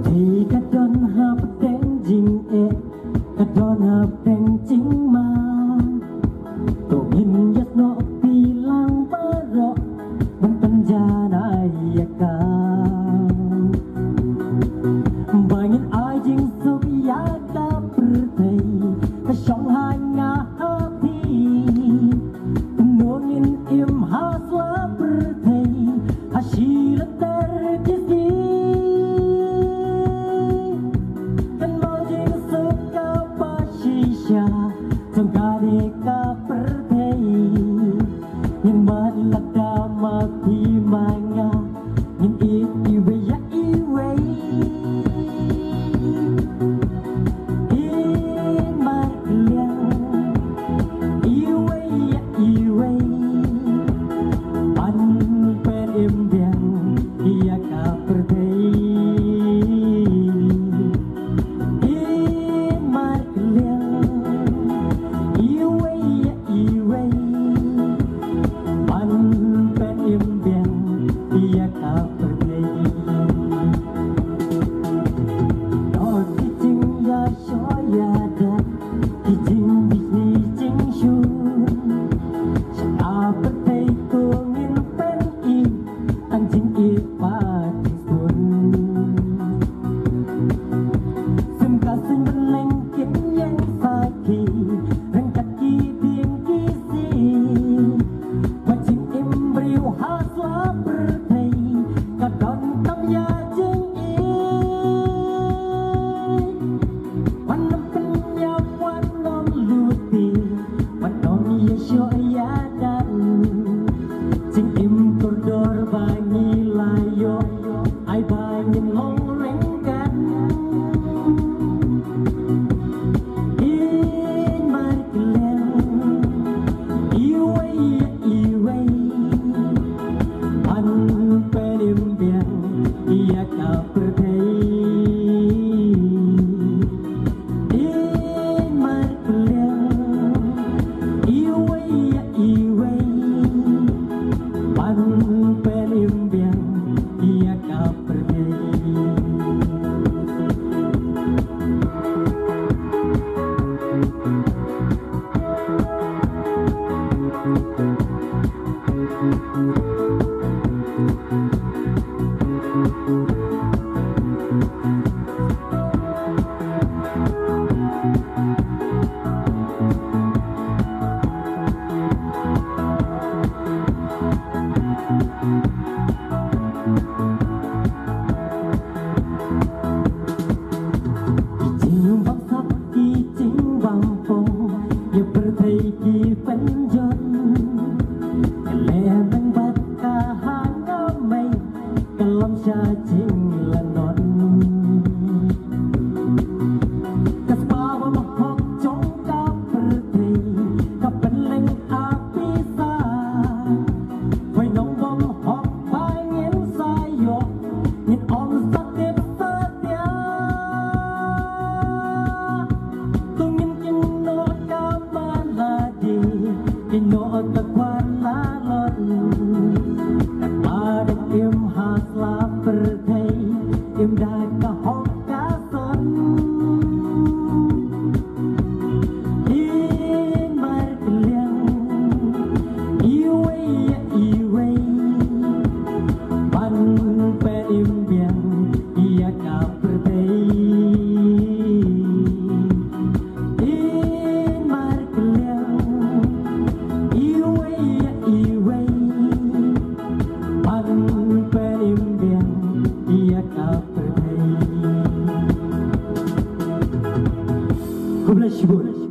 thì các đơn hợp đến dinh ế các đơn hợp đến chính mà tổ hình nhất nó vì lang bá rõ vẫn tân gia đại ca và những ai dinh sụp giá ca berthei ta sống hai ngã hati nô nghìn im haswa berthei hasil terkisi trong ka berthei yang malada mati manga yang iwe ya iwe marliang iwe ya iwe pan perimbiang ia ka berthei Kubla Shibur.